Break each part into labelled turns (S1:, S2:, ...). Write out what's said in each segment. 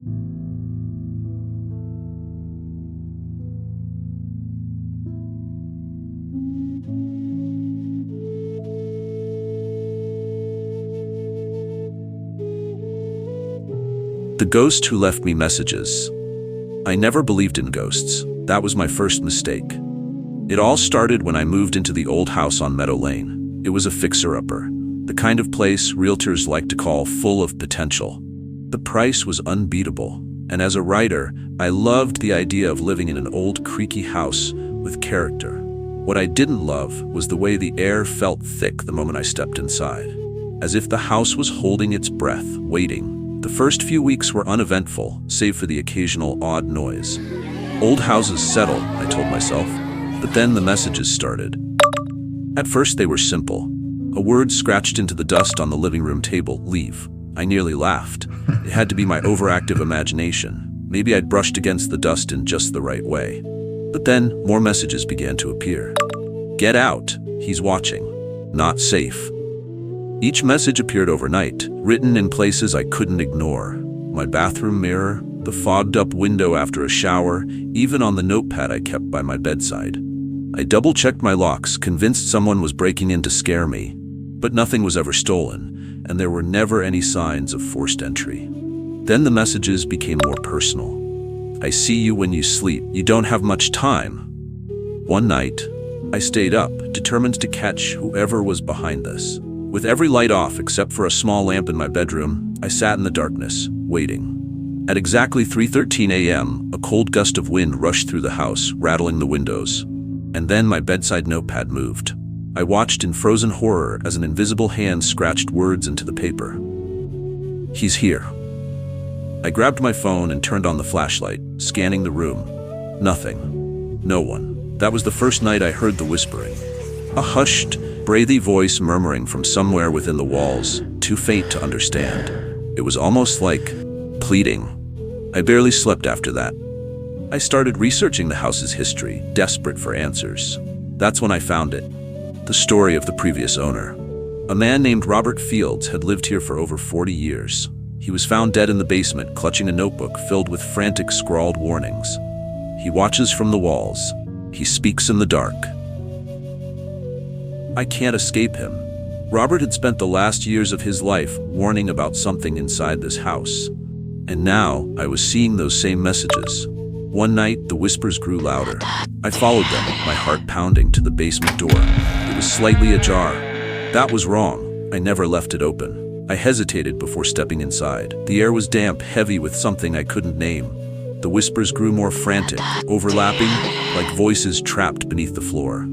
S1: The ghost who left me messages. I never believed in ghosts. That was my first mistake. It all started when I moved into the old house on Meadow Lane. It was a fixer-upper, the kind of place realtors like to call full of potential. The price was unbeatable, and as a writer, I loved the idea of living in an old creaky house with character. What I didn't love was the way the air felt thick the moment I stepped inside, as if the house was holding its breath, waiting. The first few weeks were uneventful, save for the occasional odd noise. Old houses settle, I told myself, but then the messages started. At first they were simple. A word scratched into the dust on the living room table, leave. I nearly laughed. It had to be my overactive imagination. Maybe I'd brushed against the dust in just the right way. But then more messages began to appear. Get out, he's watching. Not safe. Each message appeared overnight, written in places I couldn't ignore. My bathroom mirror, the fogged-up window after a shower, even on the notepad I kept by my bedside. I double-checked my locks, convinced someone was breaking in to scare me. But nothing was ever stolen, and there were never any signs of forced entry. Then the messages became more personal. I see you when you sleep. You don't have much time. One night, I stayed up, determined to catch whoever was behind this. With every light off except for a small lamp in my bedroom, I sat in the darkness, waiting. At exactly 3:13 a.m., a cold gust of wind rushed through the house, rattling the windows. And then my bedside notepad moved. I watched in frozen horror as an invisible hand scratched words into the paper. He's here. I grabbed my phone and turned on the flashlight, scanning the room. Nothing. No one. That was the first night I heard the whispering. A hushed, breathy voice murmuring from somewhere within the walls, too faint to understand. It was almost like pleading. I barely slept after that. I started researching the house's history, desperate for answers. That's when I found it. The story of the previous owner. A man named Robert Fields had lived here for over 40 years. He was found dead in the basement, clutching a notebook filled with frantic scrawled warnings. He watches from the walls. He speaks in the dark. I can't escape him. Robert had spent the last years of his life warning about something inside this house. And now I was seeing those same messages. One night, the whispers grew louder. I followed them, my heart pounding, to the basement door. It was slightly ajar. That was wrong. I never left it open. I hesitated before stepping inside. The air was damp, heavy with something I couldn't name. The whispers grew more frantic, overlapping, like voices trapped beneath the floor.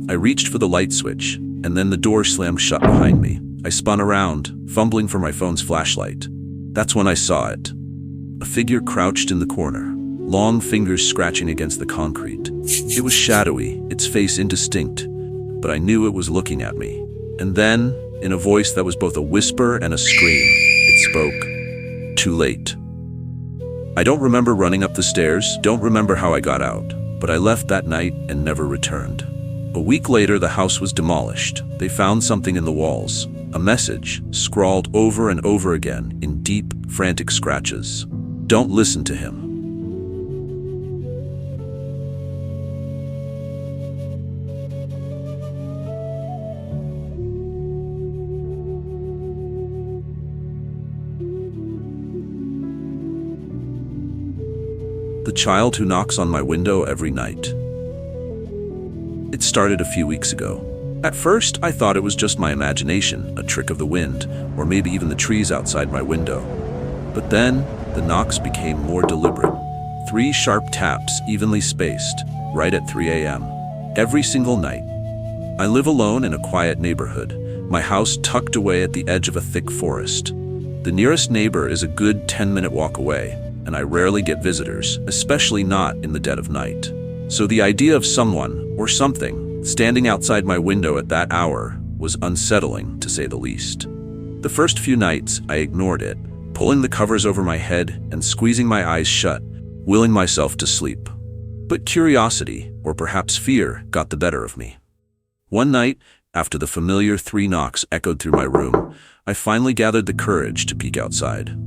S1: I reached for the light switch, and then the door slammed shut behind me. I spun around, fumbling for my phone's flashlight. That's when I saw it. A figure crouched in the corner, long fingers scratching against the concrete. It was shadowy, its face indistinct, but I knew it was looking at me. And then, in a voice that was both a whisper and a scream, it spoke. Too late. I don't remember running up the stairs, don't remember how I got out, but I left that night and never returned. A week later, the house was demolished. They found something in the walls, a message scrawled over and over again in deep, frantic scratches. Don't listen to him. The child who knocks on my window every night. It started a few weeks ago. At first, I thought it was just my imagination, a trick of the wind, or maybe even the trees outside my window. But then, the knocks became more deliberate. 3 sharp taps, evenly spaced, right at 3 a.m. Every single night. I live alone in a quiet neighborhood, my house tucked away at the edge of a thick forest. The nearest neighbor is a good 10-minute walk away, and I rarely get visitors, especially not in the dead of night. So the idea of someone, or something, standing outside my window at that hour was unsettling, to say the least. The first few nights, I ignored it, pulling the covers over my head and squeezing my eyes shut, willing myself to sleep. But curiosity, or perhaps fear, got the better of me. One night, after the familiar 3 knocks echoed through my room, I finally gathered the courage to peek outside.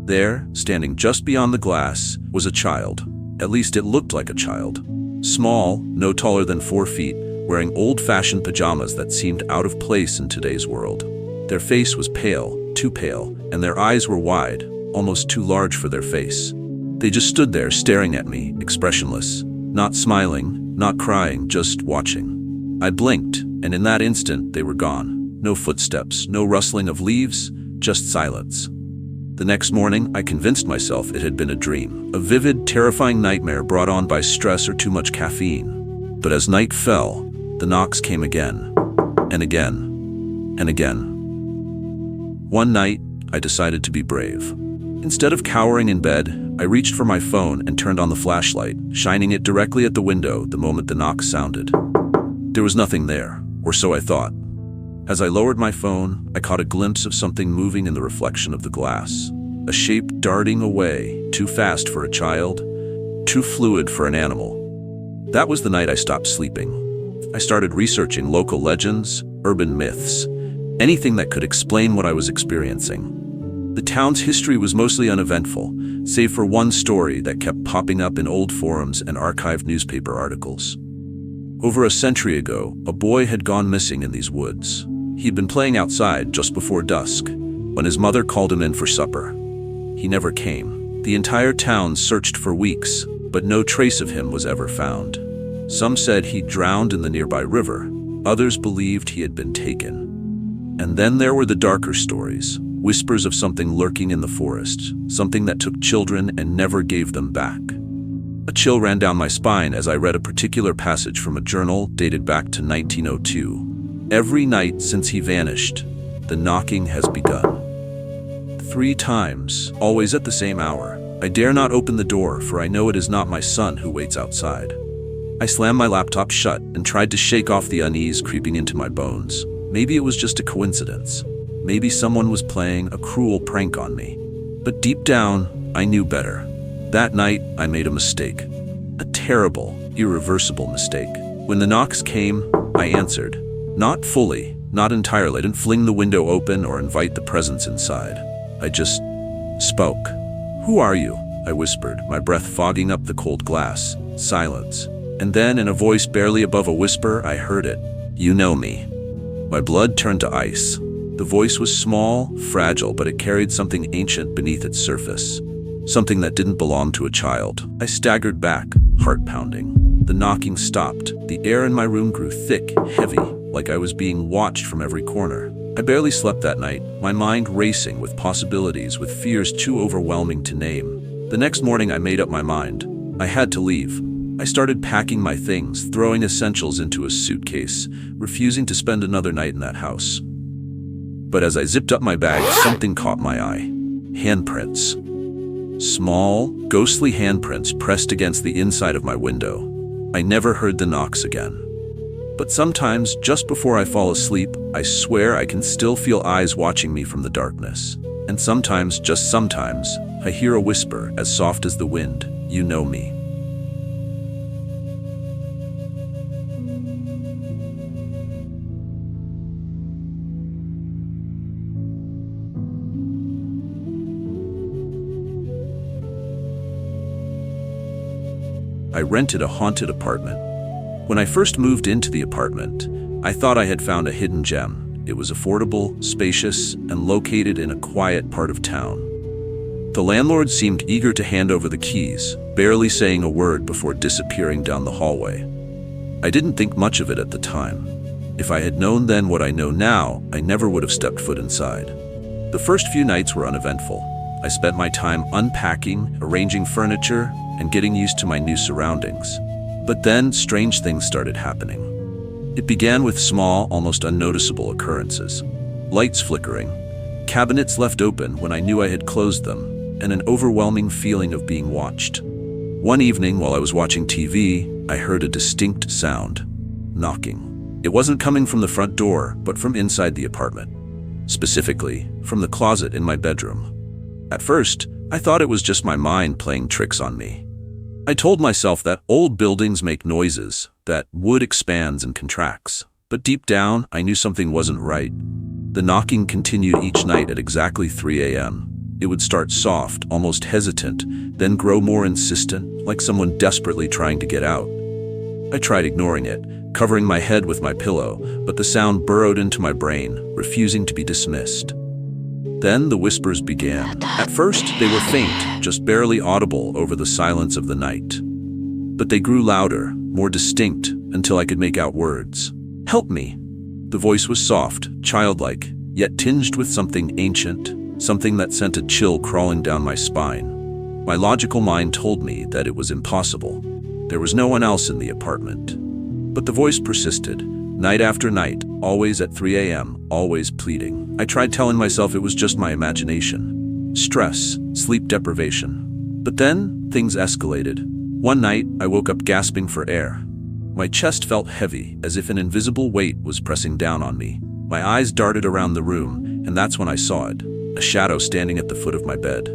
S1: There, standing just beyond the glass, was a child. At least it looked like a child. Small, no taller than 4 feet, wearing old-fashioned pajamas that seemed out of place in today's world. Their face was pale, too pale, and their eyes were wide, almost too large for their face. They just stood there staring at me, expressionless, not smiling, not crying, just watching. I blinked, and in that instant they were gone. No footsteps, no rustling of leaves, just silence. The next morning, I convinced myself it had been a dream, a vivid, terrifying nightmare brought on by stress or too much caffeine. But as night fell, the knocks came again, and again, and again. One night, I decided to be brave. Instead of cowering in bed, I reached for my phone and turned on the flashlight, shining it directly at the window the moment the knock sounded. There was nothing there, or so I thought. As I lowered my phone, I caught a glimpse of something moving in the reflection of the glass. A shape darting away, too fast for a child, too fluid for an animal. That was the night I stopped sleeping. I started researching local legends, urban myths, anything that could explain what I was experiencing. The town's history was mostly uneventful, save for one story that kept popping up in old forums and archived newspaper articles. Over a century ago, a boy had gone missing in these woods. He'd been playing outside just before dusk, when his mother called him in for supper. He never came. The entire town searched for weeks, but no trace of him was ever found. Some said he drowned in the nearby river. Others believed he had been taken. And then there were the darker stories, whispers of something lurking in the forest, something that took children and never gave them back. A chill ran down my spine as I read a particular passage from a journal dated back to 1902. Every night since he vanished, the knocking has begun. 3 times, always at the same hour. I dare not open the door, for I know it is not my son who waits outside. I slammed my laptop shut and tried to shake off the unease creeping into my bones. Maybe it was just a coincidence. Maybe someone was playing a cruel prank on me. But deep down, I knew better. That night, I made a mistake. A terrible, irreversible mistake. When the knocks came, I answered. Not fully, not entirely. I didn't fling the window open or invite the presence inside. I just spoke. "Who are you?" I whispered, my breath fogging up the cold glass. Silence. And then, in a voice barely above a whisper, I heard it. "You know me." My blood turned to ice. The voice was small, fragile, but it carried something ancient beneath its surface. Something that didn't belong to a child. I staggered back, heart pounding. The knocking stopped. The air in my room grew thick, heavy, like I was being watched from every corner. I barely slept that night, my mind racing with possibilities, with fears too overwhelming to name. The next morning I made up my mind. I had to leave. I started packing my things, throwing essentials into a suitcase, refusing to spend another night in that house. But as I zipped up my bag, something caught my eye. Handprints. Small, ghostly handprints pressed against the inside of my window. I never heard the knocks again. But sometimes, just before I fall asleep, I swear I can still feel eyes watching me from the darkness. And sometimes, just sometimes, I hear a whisper as soft as the wind, "You know me." I rented a haunted apartment. When I first moved into the apartment, I thought I had found a hidden gem. It was affordable, spacious, and located in a quiet part of town. The landlord seemed eager to hand over the keys, barely saying a word before disappearing down the hallway. I didn't think much of it at the time. If I had known then what I know now, I never would have stepped foot inside. The first few nights were uneventful. I spent my time unpacking, arranging furniture, and getting used to my new surroundings. But then, strange things started happening. It began with small, almost unnoticeable occurrences. Lights flickering, cabinets left open when I knew I had closed them, and an overwhelming feeling of being watched. One evening, while I was watching TV, I heard a distinct sound. Knocking. It wasn't coming from the front door, but from inside the apartment. Specifically, from the closet in my bedroom. At first, I thought it was just my mind playing tricks on me. I told myself that old buildings make noises, that wood expands and contracts. But deep down, I knew something wasn't right. The knocking continued each night at exactly 3 a.m. It would start soft, almost hesitant, then grow more insistent, like someone desperately trying to get out. I tried ignoring it, covering my head with my pillow, but the sound burrowed into my brain, refusing to be dismissed. Then the whispers began. At first, they were faint, just barely audible over the silence of the night. But they grew louder, more distinct, until I could make out words. "Help me." The voice was soft, childlike, yet tinged with something ancient, something that sent a chill crawling down my spine. My logical mind told me that it was impossible. There was no one else in the apartment. But the voice persisted, night after night, always at 3 a.m., always pleading. I tried telling myself it was just my imagination. Stress, sleep deprivation. But then, things escalated. One night, I woke up gasping for air. My chest felt heavy, as if an invisible weight was pressing down on me. My eyes darted around the room, and that's when I saw it. A shadow standing at the foot of my bed.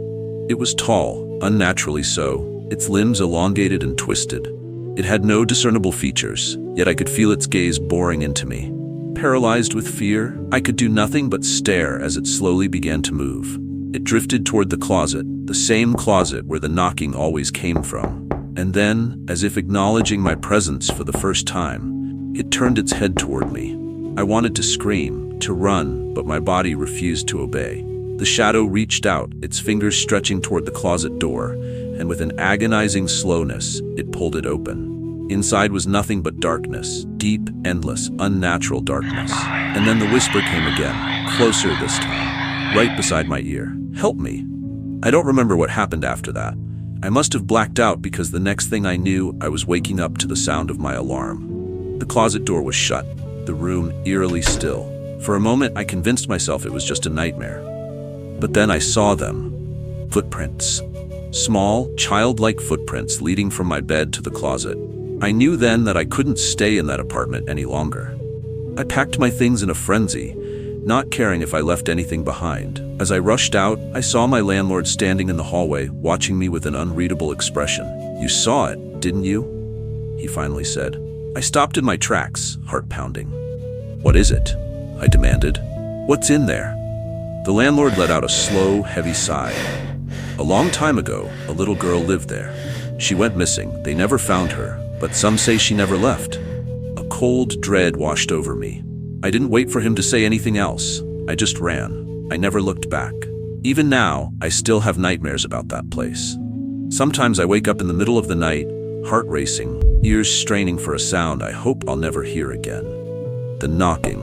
S1: It was tall, unnaturally so, its limbs elongated and twisted. It had no discernible features, yet I could feel its gaze boring into me. Paralyzed with fear, I could do nothing but stare as it slowly began to move. It drifted toward the closet, the same closet where the knocking always came from. And then, as if acknowledging my presence for the first time, it turned its head toward me. I wanted to scream, to run, but my body refused to obey. The shadow reached out, its fingers stretching toward the closet door, and with an agonizing slowness, it pulled it open. Inside was nothing but darkness, deep, endless, unnatural darkness. And then the whisper came again, closer this time, right beside my ear. "Help me." I don't remember what happened after that. I must have blacked out because the next thing I knew, I was waking up to the sound of my alarm. The closet door was shut, the room eerily still. For a moment, I convinced myself it was just a nightmare. But then I saw them. Footprints. Small, childlike footprints leading from my bed to the closet. I knew then that I couldn't stay in that apartment any longer. I packed my things in a frenzy, not caring if I left anything behind. As I rushed out, I saw my landlord standing in the hallway, watching me with an unreadable expression. "You saw it, didn't you?" he finally said. I stopped in my tracks, heart pounding. "What is it?" I demanded. "What's in there?" The landlord let out a slow, heavy sigh. "A long time ago, a little girl lived there. She went missing. They never found her, but some say she never left." A cold dread washed over me. I didn't wait for him to say anything else. I just ran. I never looked back. Even now, I still have nightmares about that place. Sometimes I wake up in the middle of the night, heart racing, ears straining for a sound I hope I'll never hear again. The knocking.